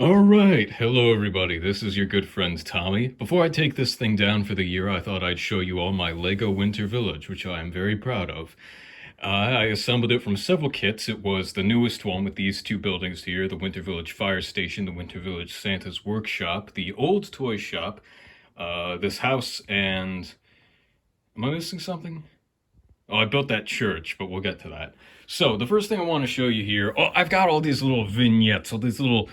Alright, hello everybody, this is your good friend Tommy. Before I take this thing down for the year, I thought I'd show you all my LEGO Winter Village, which I am very proud of. I assembled it from several kits. It was the newest one with these two buildings here, the Winter Village Fire Station, the Winter Village Santa's Workshop, the old toy shop, this house, and... Am I missing something? Oh, I built that church, but we'll get to that. So the first thing I want to show you here, oh, I've got all these little vignettes, all these little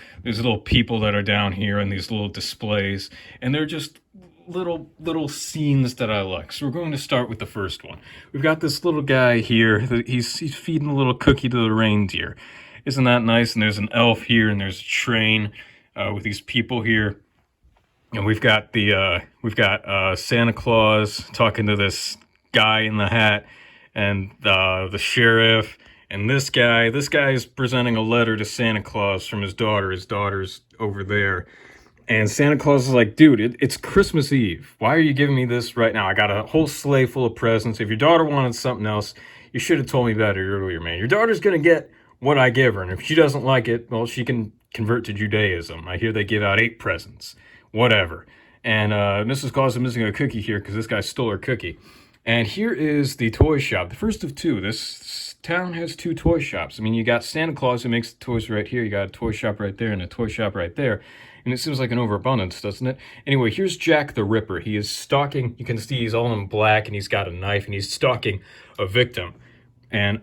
people that are down here and these little displays, and they're just little scenes that I like. So we're going to start with the first one. We've got this little guy here. He's feeding a little cookie to the reindeer. Isn't that nice? And there's an elf here, and there's a train with these people here. And we've got Santa Claus talking to this guy in the hat, and the sheriff, and this guy. This guy is presenting a letter to Santa Claus from his daughter. His daughter's over there, and Santa Claus is like, "Dude, it's Christmas Eve. Why are you giving me this right now? I got a whole sleigh full of presents. If your daughter wanted something else, you should have told me that earlier, man. Your daughter's gonna get what I give her, and if she doesn't like it, well, she can convert to Judaism. I hear they give out 8 presents, whatever." And Mrs. Claus is missing a cookie here because this guy stole her cookie. And here is the toy shop, the first of two. This town has two toy shops. I mean, you got Santa Claus who makes the toys right here. You got a toy shop right there and a toy shop right there. And it seems like an overabundance, doesn't it? Anyway, here's Jack the Ripper. He is stalking. You can see he's all in black and he's got a knife and he's stalking a victim. And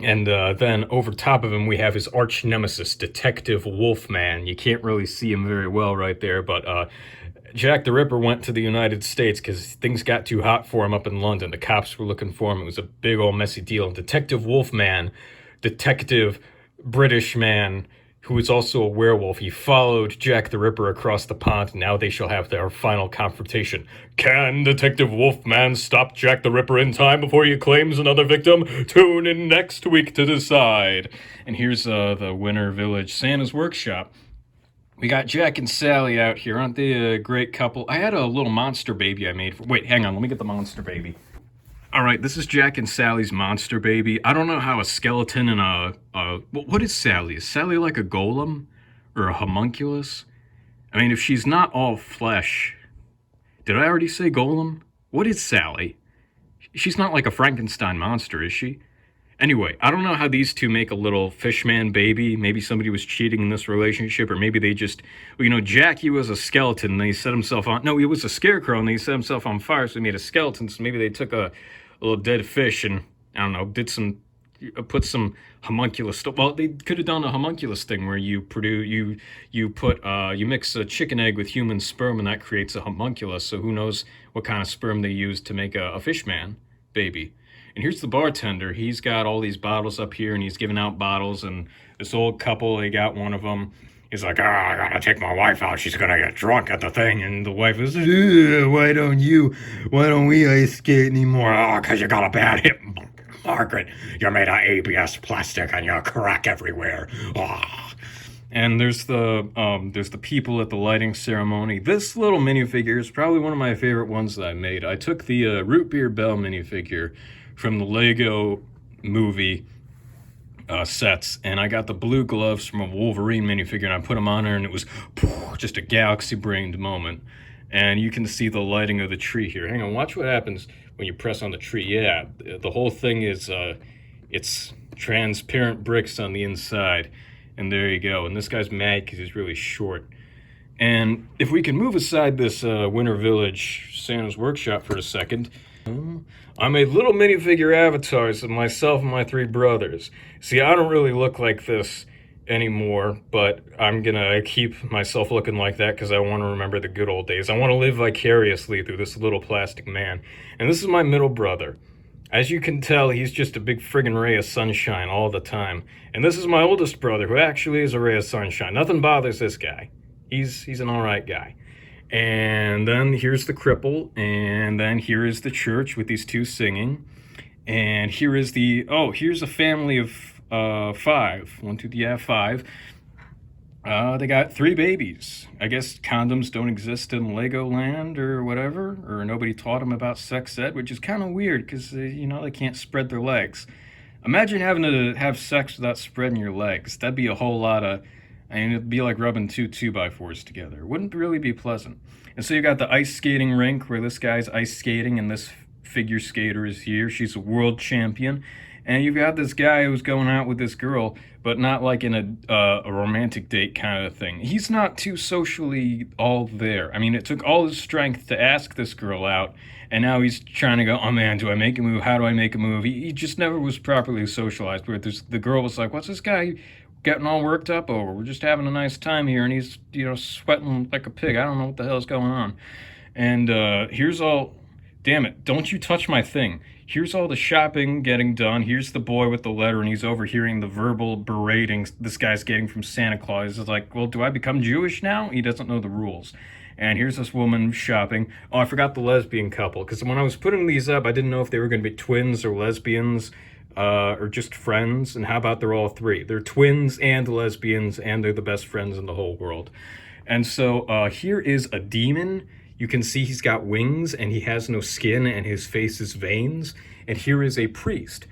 then over top of him, we have his arch nemesis, Detective Wolfman. You can't really see him very well right there, but Jack the Ripper went to the United States because things got too hot for him up in London. The cops were looking for him. It was a big old messy deal. And Detective Wolfman, Detective British man, who is also a werewolf, he followed Jack the Ripper across the pond. And now they shall have their final confrontation. Can Detective Wolfman stop Jack the Ripper in time before he claims another victim? Tune in next week to decide. And here's the Winter Village Santa's Workshop. We got Jack and Sally out here. Aren't they a great couple? I had a little monster baby I made. Wait, hang on. Let me get the monster baby. All right, this is Jack and Sally's monster baby. I don't know how a skeleton and what is Sally? Is Sally like a golem or a homunculus? I mean, if she's not all flesh, did I already say golem? What is Sally? She's not like a Frankenstein monster, is she? Anyway, I don't know how these two make a little fishman baby. Maybe somebody was cheating in this relationship, or maybe they just, well, Jack, he was a skeleton, and he set himself on, no, he was a scarecrow, and he set himself on fire, so he made a skeleton, so maybe they took a little dead fish and, I don't know, put some homunculus stuff. Well, they could have done a homunculus thing where you mix a chicken egg with human sperm, and that creates a homunculus, so who knows what kind of sperm they used to make a fishman baby. And here's the bartender. He's got all these bottles up here, and he's giving out bottles. And this old couple, they got one of them. He's like, I gotta take my wife out. She's gonna get drunk at the thing. And the wife is, why don't we ice skate anymore? Oh, because you got a bad hip, Margaret. You're made of ABS plastic, and you crack everywhere. Oh. And there's the people at the lighting ceremony. This little minifigure is probably one of my favorite ones that I made. I took the Root Beer Bell minifigure from the Lego movie sets, and I got the blue gloves from a Wolverine minifigure, and I put them on her, and it was just a galaxy-brained moment. And you can see the lighting of the tree here. Hang on, watch what happens when you press on the tree. Yeah, the whole thing is, it's transparent bricks on the inside. And there you go. And this guy's mad because he's really short. And if we can move aside this Winter Village Santa's Workshop for a second, I made little minifigure avatars of myself and my 3 brothers. See, I don't really look like this anymore, but I'm gonna keep myself looking like that because I want to remember the good old days. I want to live vicariously through this little plastic man. And this is my middle brother. As you can tell, he's just a big friggin' ray of sunshine all the time. And this is my oldest brother, who actually is a ray of sunshine. Nothing bothers this guy. He's an alright guy. And then here's the cripple, and then here is the church with these 2 singing. And here is here's a family of 5. 1, 2, yeah, 5. They got 3 babies. I guess condoms don't exist in Legoland or whatever, or nobody taught them about sex ed, which is kind of weird because, they can't spread their legs. Imagine having to have sex without spreading your legs. That'd be a whole lot of I mean, it'd be like rubbing two 2x4s together. It wouldn't really be pleasant. And so you got the ice skating rink where this guy's ice skating and this figure skater is here. She's a world champion. And you've got this guy who's going out with this girl, but not like in a romantic date kind of thing. He's not too socially all there. I mean, it took all his strength to ask this girl out, and now he's trying to go, oh man, do I make a move? How do I make a move? He just never was properly socialized. Where the girl was like, what's this guy getting all worked up over? We're just having a nice time here, and he's, sweating like a pig. I don't know what the hell's going on. And here's all, damn it, don't you touch my thing. Here's all the shopping getting done. Here's the boy with the letter, and he's overhearing the verbal berating this guy's getting from Santa Claus. He's like, well, do I become Jewish now? He doesn't know the rules. And here's this woman shopping. Oh, I forgot the lesbian couple, because when I was putting these up, I didn't know if they were going to be twins or lesbians or just friends. And how about they're all three? They're twins and lesbians, and they're the best friends in the whole world. And so here is a demon. You can see he's got wings and he has no skin and his face is veins. And here is a priest.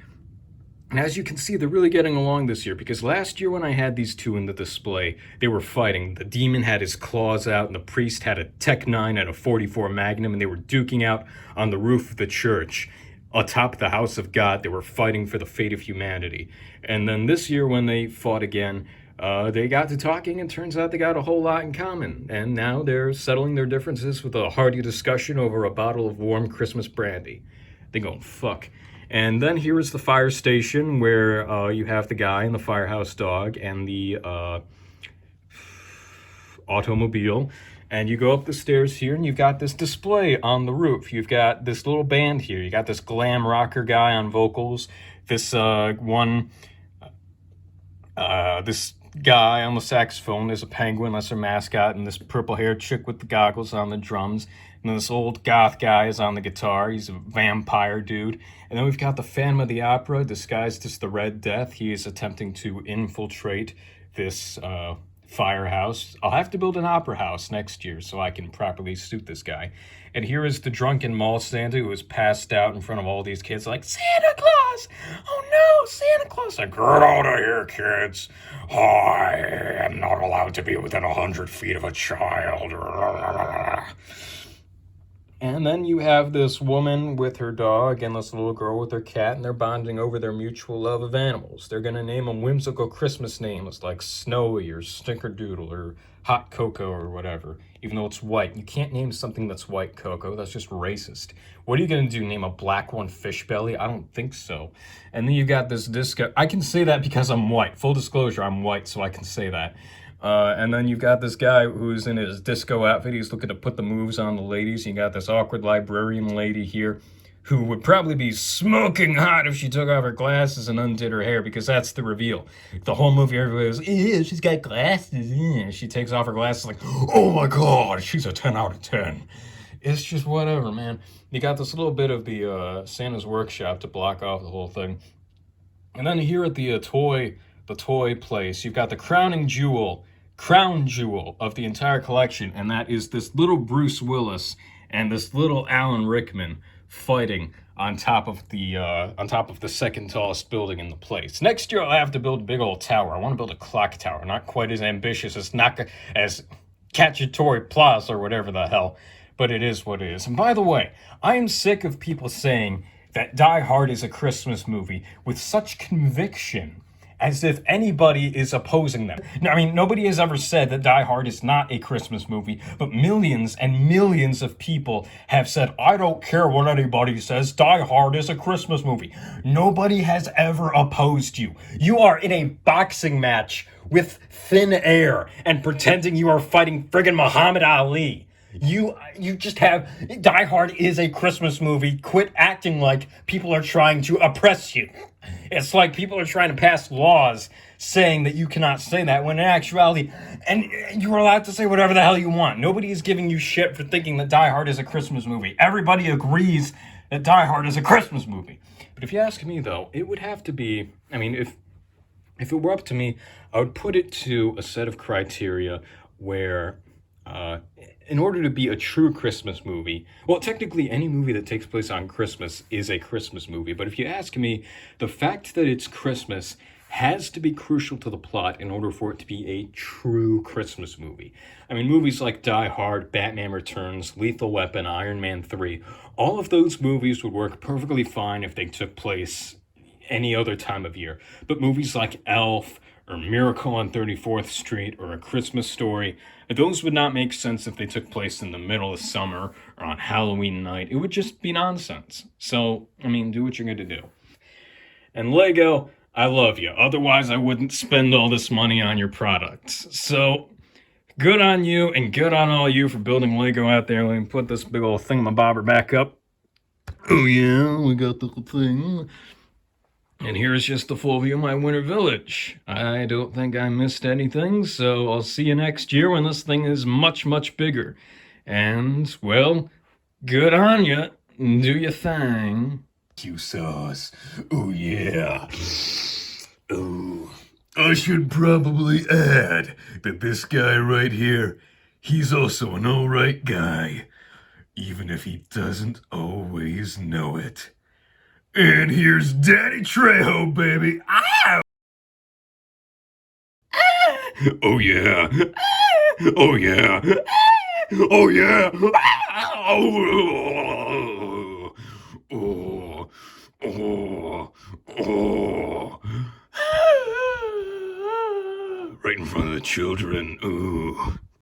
And as you can see, they're really getting along this year, because last year when I had these two in the display, they were fighting. The demon had his claws out and the priest had a Tech 9 and a 44 Magnum, and they were duking out on the roof of the church atop the house of God. They were fighting for the fate of humanity. And then this year when they fought again, they got to talking, and turns out they got a whole lot in common. And now they're settling their differences with a hearty discussion over a bottle of warm Christmas brandy. They go, fuck. And then here is the fire station where you have the guy and the firehouse dog and the automobile. And you go up the stairs here, and you've got this display on the roof. You've got this little band here. You got this glam rocker guy on vocals. This this guy on the saxophone. There's a penguin, that's their mascot, and this purple-haired chick with the goggles on the drums. And then this old goth guy is on the guitar. He's a vampire dude. And then we've got the Phantom of the Opera, disguised as the Red Death. He is attempting to infiltrate this firehouse. I'll have to build an opera house next year so I can properly suit this guy. And here is the drunken mall Santa who is passed out in front of all these kids like, Santa Claus! Oh no, Santa Claus! Like, get out of here, kids. I am not allowed to be within 100 feet of a child. And then you have this woman with her dog and this little girl with her cat, and they're bonding over their mutual love of animals. They're going to name them whimsical Christmas names like Snowy or Snickerdoodle or Hot Cocoa or whatever, even though it's white. You can't name something that's white cocoa. That's just racist. What are you going to do, name a black one Fish Belly? I don't think so. And then you got this disco. I can say that because I'm white. Full disclosure, I'm white, so I can say that. And then you've got this guy who's in his disco outfit. He's looking to put the moves on the ladies. You got this awkward librarian lady here who would probably be smoking hot if she took off her glasses and undid her hair, because that's the reveal. The whole movie, everybody goes, ew, she's got glasses. Yeah. She takes off her glasses like, oh my God, she's a 10 out of 10. It's just whatever, man. You got this little bit of the Santa's workshop to block off the whole thing. And then here at the toy place, you've got the crown jewel of the entire collection, and that is this little Bruce Willis and this little Alan Rickman fighting on top of the second tallest building in the place. Next year, I'll have to build a big old tower. I want to build a clock tower, not quite as ambitious as Cacciatore Plaza or whatever the hell, but it is what it is. And by the way, I am sick of people saying that Die Hard is a Christmas movie with such conviction, as if anybody is opposing them. I mean, nobody has ever said that Die Hard is not a Christmas movie, but millions and millions of people have said, I don't care what anybody says, Die Hard is a Christmas movie. Nobody has ever opposed you. You are in a boxing match with thin air and pretending you are fighting friggin' Muhammad Ali. You just have, Die Hard is a Christmas movie. Quit acting like people are trying to oppress you. It's like people are trying to pass laws saying that you cannot say that, when in actuality, and you are allowed to say whatever the hell you want. Nobody is giving you shit for thinking that Die Hard is a Christmas movie. Everybody agrees that Die Hard is a Christmas movie. But if you ask me, though, it would have to be, I mean, if it were up to me, I would put it to a set of criteria where, in order to be a true Christmas movie, well, technically any movie that takes place on Christmas is a Christmas movie, but if you ask me, the fact that it's Christmas has to be crucial to the plot in order for it to be a true Christmas movie. I mean, movies like Die Hard, Batman Returns, Lethal Weapon, Iron Man 3, all of those movies would work perfectly fine if they took place any other time of year. But movies like Elf or Miracle on 34th Street or A Christmas Story, those would not make sense if they took place in the middle of summer or on Halloween night. It would just be nonsense. So, I mean, do what you're going to do. And Lego, I love you. Otherwise, I wouldn't spend all this money on your products. So, good on you and good on all you for building Lego out there. Let me put this big old thingamabobber back up. Oh yeah, we got the thing. And here's just the full view of my winter village. I don't think I missed anything, so I'll see you next year when this thing is much, much bigger. And, well, good on you. Do your thing. Barbecue sauce. Oh yeah. Oh, I should probably add that this guy right here, he's also an alright guy, even if he doesn't always know it. And here's Danny Trejo, baby. Ow! Oh yeah. Oh yeah. Oh yeah. Oh. Oh. Oh. Oh. Right in front of the children. Ooh.